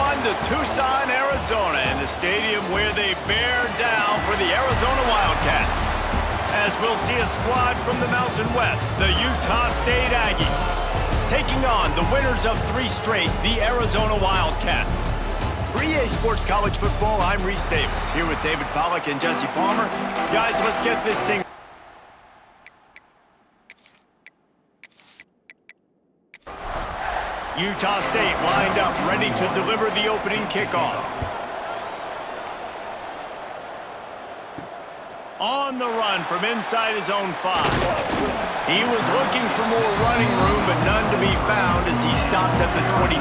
on to Tucson, Arizona, in the stadium where they bear down for the Arizona Wildcats. As we'll see a squad from the Mountain West, the Utah State Aggies, taking on the winners of 3 straight, the Arizona Wildcats. For EA Sports College Football, I'm Reese Davis, here with David Pollack and Jesse Palmer. Guys, let's get this thing. Utah State lined up, ready to deliver the opening kickoff. On the run from inside his own 5. He was looking for more running room, but none to be found as he stopped at the 23.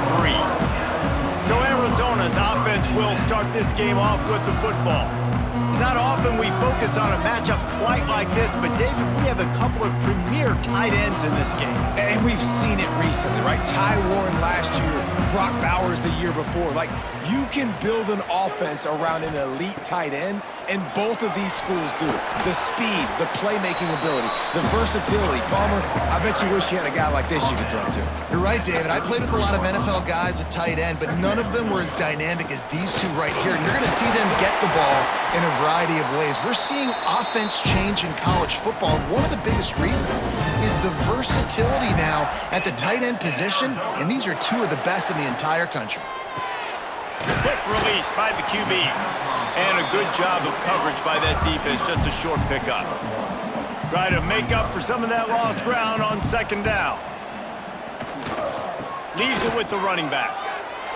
So Arizona's offense will start this game off with the football. It's not often we focus on a matchup quite like this, but David, we have a couple of premier tight ends in this game. And we've seen it recently, right? Ty Warren last year, Brock Bowers the year before. Like, you can build an offense around an elite tight end, and both of these schools do it. The speed, the playmaking ability, the versatility. Palmer, I bet you wish you had a guy like this you could throw to. You're right, David. I played with a lot of NFL guys at tight end, but none of them were as dynamic as these two right here. And you're going to see them get the ball in a variety of ways. We're seeing offense change in college football. One of the biggest reasons is the versatility now at the tight end position, and these are 2 of the best in the entire country. Quick release by the QB. And a good job of coverage by that defense, just a short pickup. Try to make up for some of that lost ground on 2nd down. Leaves it with the running back.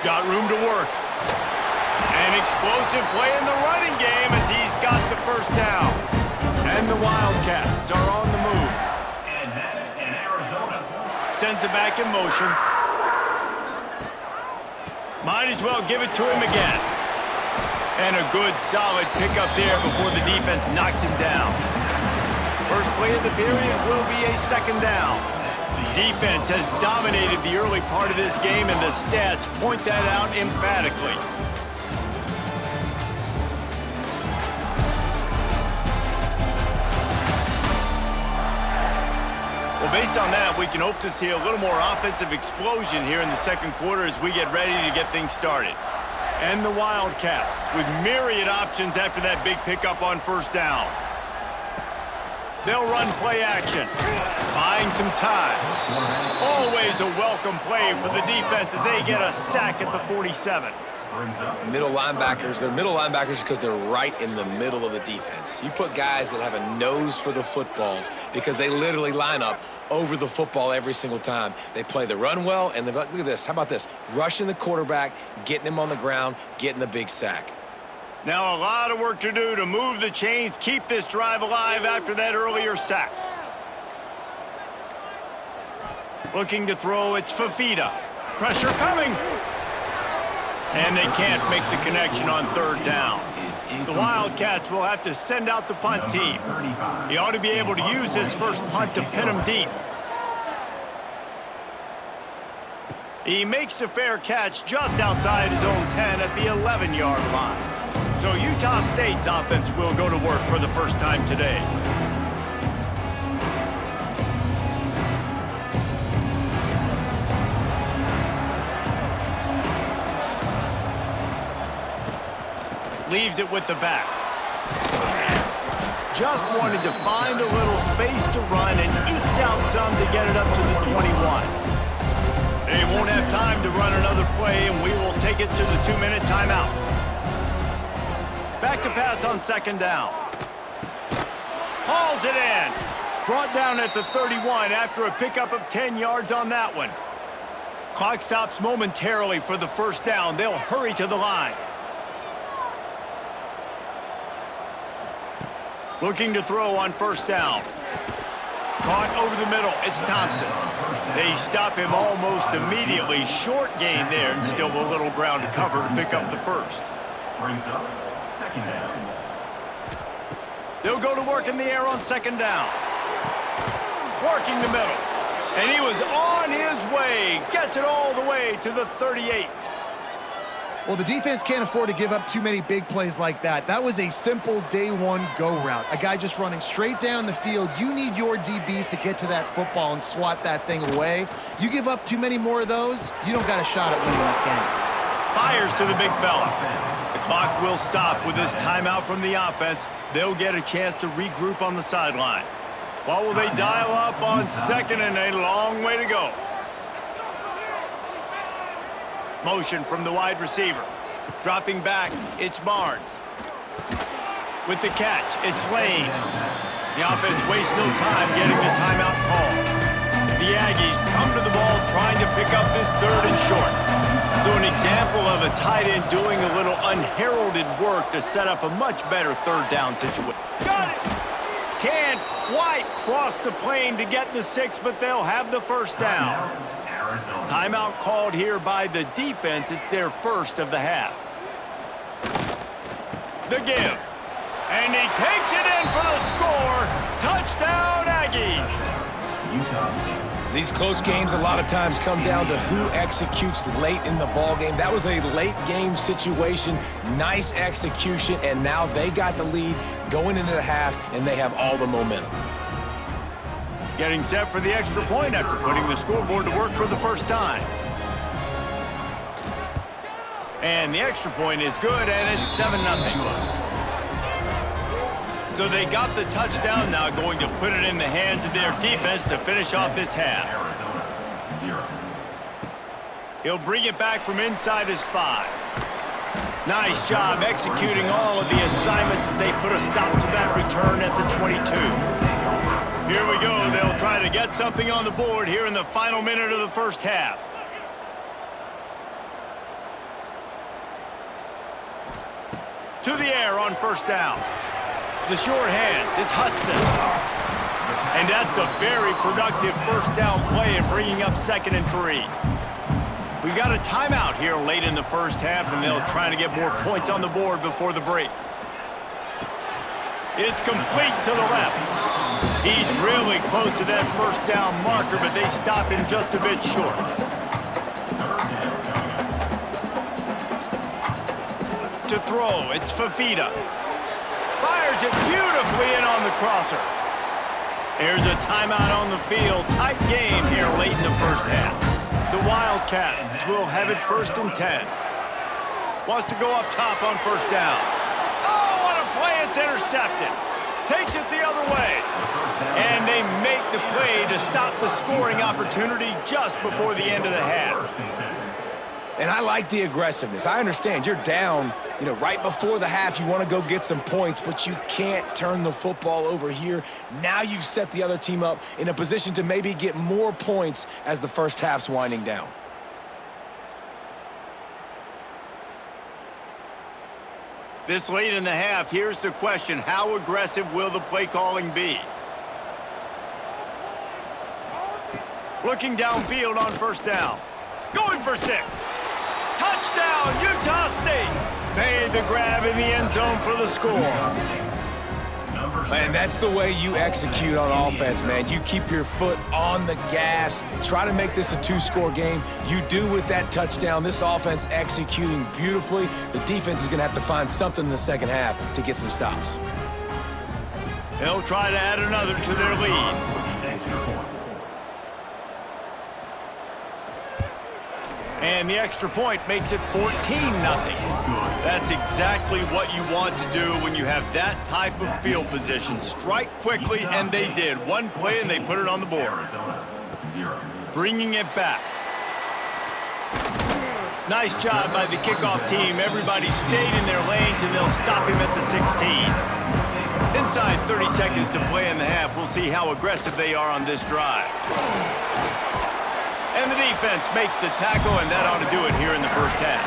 Got room to work. An explosive play in the running game as he's got the 1st down. And the Wildcats are on the move. And that's in Arizona. Sends it back in motion. Might as well give it to him again. And a good, solid pickup there before the defense knocks him down. First play of the period will be a 2nd down. Defense has dominated the early part of this game, and the stats point that out emphatically. Well, based on that, we can hope to see a little more offensive explosion here in the 2nd quarter as we get ready to get things started. And the Wildcats with myriad options after that big pickup on 1st down. They'll run play action, buying some time. Always a welcome play for the defense as they get a sack at the 47. Middle linebackers, they're middle linebackers because they're right in the middle of the defense. You put guys that have a nose for the football because they literally line up over the football every single time. They play the run well, and look at this. How about this? Rushing the quarterback, getting him on the ground, getting the big sack. Now a lot of work to do to move the chains, keep this drive alive after that earlier sack. Looking to throw, it's Fafita. Pressure coming. And they can't make the connection on 3rd down. The Wildcats will have to send out the punt team. He ought to be able to use his first punt to pin him deep. He makes a fair catch just outside his own 10 at the 11-yard line. So Utah State's offense will go to work for the first time today. Leaves it with the back. Just wanted to find a little space to run and ekes out some to get it up to the 21. They won't have time to run another play, and we will take it to the 2-minute timeout. Back to pass on 2nd down. Hauls it in. Brought down at the 31 after a pickup of 10 yards on that one. Clock stops momentarily for the 1st down. They'll hurry to the line. Looking to throw on 1st down. Caught over the middle. It's Thompson. They stop him almost immediately. Short gain there, and still a little ground to cover to pick up the 1st. Brings up 2nd down. They'll go to work in the air on 2nd down. Working the middle. And he was on his way. Gets it all the way to the 38. Well, the defense can't afford to give up too many big plays like that. That was a simple day-one go route. A guy just running straight down the field. You need your DBs to get to that football and swat that thing away. You give up too many more of those, you don't got a shot at winning this game. Fires pitches to the big fella. The clock will stop with this timeout from the offense. They'll get a chance to regroup on the sideline. What will they dial up on second and a long way to go? Motion from the wide receiver. Dropping back, it's Barnes. With the catch, it's Lane. The offense wastes no time getting the timeout call. The Aggies come to the ball trying to pick up this third and short. So an example of a tight end doing a little unheralded work to set up a much better third down situation. Got it! Can't quite cross the plane to get the 6, but they'll have the first down. Timeout called here by the defense. It's their first of the half. The give. And he takes it in for the score. Touchdown, Aggies. These close games a lot of times come down to who executes late in the ball game. That was a late game situation. Nice execution, and now they got the lead going into the half, and they have all the momentum. Getting set for the extra point after putting the scoreboard to work for the first time. And the extra point is good, and it's 7-0. So they got the touchdown, now going to put it in the hands of their defense to finish off this half. He'll bring it back from inside his 5. Nice job executing all of the assignments as they put a stop to that return at the 22. Here we go. They'll try to get something on the board here in the final minute of the first half. To the air on first down. The short hands, it's Hudson. And that's a very productive first down play in bringing up 2nd and 3. We got a timeout here late in the first half, and they'll try to get more points on the board before the break. It's complete to the left. He's really close to that first down marker, but they stop him just a bit short. To throw, it's Fafita. Fires it beautifully in on the crosser. There's a timeout on the field. Tight game here late in the first half. The Wildcats will have it 1st and 10. Wants to go up top on first down. Oh, what a play. It's intercepted. Takes it the other way. And they make the play to stop the scoring opportunity just before the end of the half. And I like the aggressiveness. I understand you're down, right before the half. You want to go get some points, but you can't turn the football over here. Now you've set the other team up in a position to maybe get more points as the first half's winding down. This late in the half, here's the question. How aggressive will the play calling be? Looking downfield on first down. Going for 6. Touchdown, Utah State. Made the grab in the end zone for the score. Man, that's the way you execute on offense, man. You keep your foot on the gas. Try to make this a 2-score game. You do with that touchdown. This offense executing beautifully. The defense is going to have to find something in the second half to get some stops. They'll try to add another to their lead. And the extra point makes it 14-0. That's exactly what you want to do when you have that type of field position. Strike quickly, and they did. One play, and they put it on the board. Bringing it back. Nice job by the kickoff team. Everybody stayed in their lanes, and they'll stop him at the 16. Inside 30 seconds to play in the half. We'll see how aggressive they are on this drive. And the defense makes the tackle, and that ought to do it here in the first half.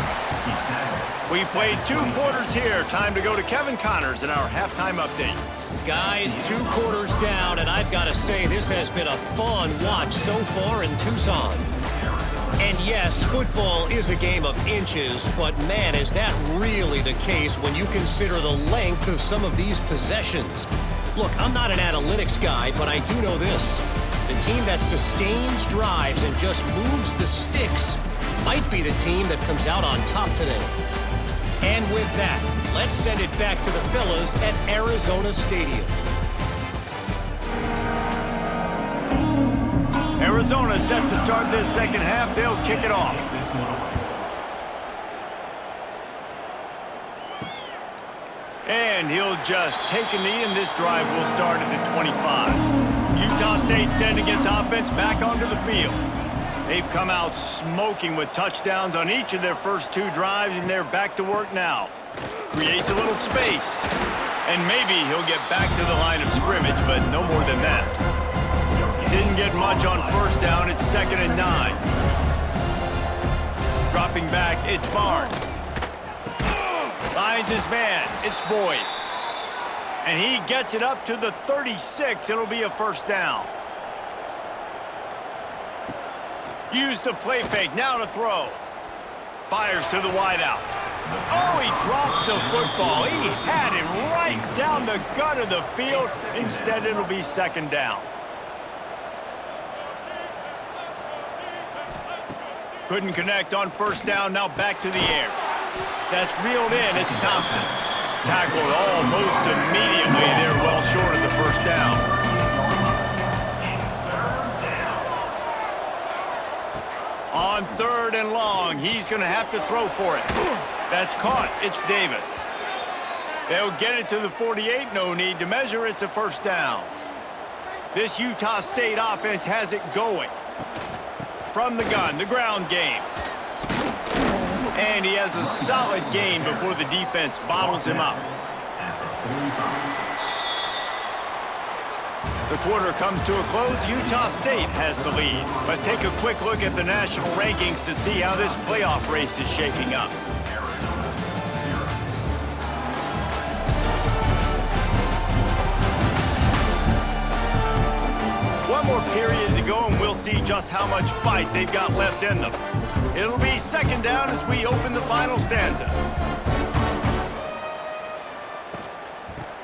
We've played 2 quarters here. Time to go to Kevin Connors in our halftime update. Guys, 2 quarters down, and I've got to say this has been a fun watch so far in Tucson. And yes, football is a game of inches, but man, is that really the case when you consider the length of some of these possessions. Look, I'm not an analytics guy, but I do know this. The team that sustains drives and just moves the sticks might be the team that comes out on top today. And with that, let's send it back to the fellas at Arizona Stadium. Arizona set to start this second half. They'll kick it off. And he'll just take a knee, and this drive will start at the 25. Utah State sending its offense back onto the field. They've come out smoking with touchdowns on each of their first 2 drives, and they're back to work now. Creates a little space. And maybe he'll get back to the line of scrimmage, but no more than that. Didn't get much on first down. It's 2nd and 9. Dropping back, it's Barnes. Finds his man. It's Boyd. And he gets it up to the 36. It'll be a first down. Use the play fake. Now to throw. Fires to the wideout. Oh, he drops the football. He had it right down the gut of the field. Instead, it'll be 2nd down. Couldn't connect on first down. Now back to the air. That's reeled in. It's Thompson. Tackled almost immediately. They're well short of the first down. On 3rd and long, he's going to have to throw for it. That's caught. It's Davis. They'll get it to the 48. No need to measure. It's a first down. This Utah State offense has it going. From the gun, the ground game. And he has a solid gain before the defense bottles him up. The quarter comes to a close. Utah State has the lead. Let's take a quick look at the national rankings to see how this playoff race is shaping up. One more period to go, and we'll see just how much fight they've got left in them. It'll be 2nd down as we open the final stanza.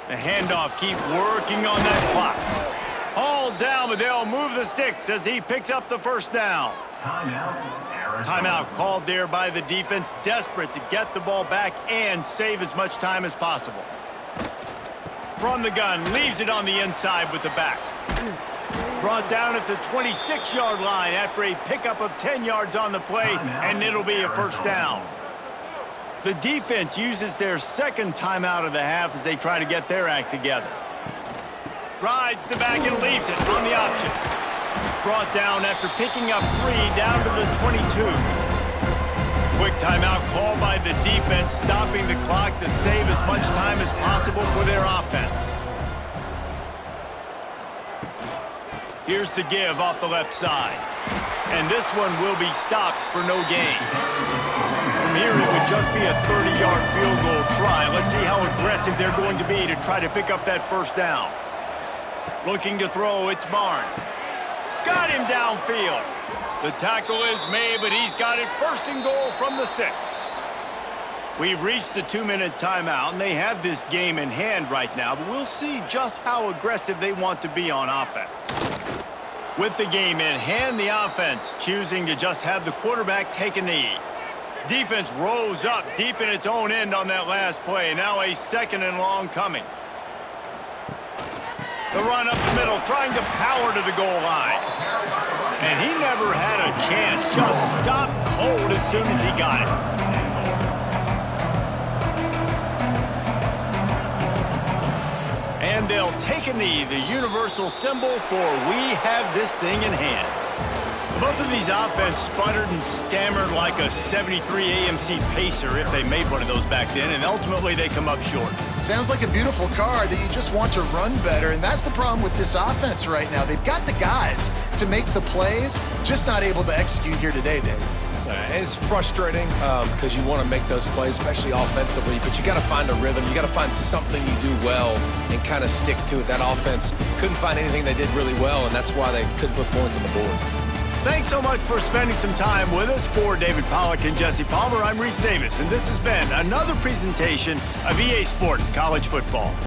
The handoff, keep working on that clock. Hauled down, but they'll move the sticks as he picks up the first down. Timeout called there by the defense, desperate to get the ball back and save as much time as possible. From the gun, leaves it on the inside with the back. Brought down at the 26-yard line after a pickup of 10 yards on the play, and it'll be a first down. The defense uses their 2nd timeout of the half as they try to get their act together. Rides the back and leaves it on the option. Brought down after picking up 3 down to the 22. Quick timeout called by the defense, stopping the clock to save as much time as possible for their offense. Here's the give off the left side. And this one will be stopped for no gain. From here, it would just be a 30-yard field goal try. Let's see how aggressive they're going to be to try to pick up that first down. Looking to throw, it's Barnes. Got him downfield. The tackle is made, but he's got it 1st and goal from the 6. We've reached the 2-minute timeout, and they have this game in hand right now, but we'll see just how aggressive they want to be on offense. With the game in hand, the offense choosing to just have the quarterback take a knee. Defense rose up deep in its own end on that last play. Now a 2nd and long coming. The run up the middle, trying to power to the goal line. And he never had a chance, just stopped cold as soon as he got it. And they'll take a knee, the universal symbol for we have this thing in hand. Both of these offense sputtered and stammered like a 73 AMC Pacer if they made one of those back then, and ultimately they come up short. Sounds like a beautiful car that you just want to run better, and that's the problem with this offense right now. They've got the guys to make the plays, just not able to execute here today, Dave. And it's frustrating because you want to make those plays, especially offensively, but you got to find a rhythm. You got to find something you do well and kind of stick to it. That offense couldn't find anything they did really well, and that's why they couldn't put points on the board. Thanks so much for spending some time with us. For David Pollack and Jesse Palmer, I'm Reese Davis, and this has been another presentation of EA Sports College Football.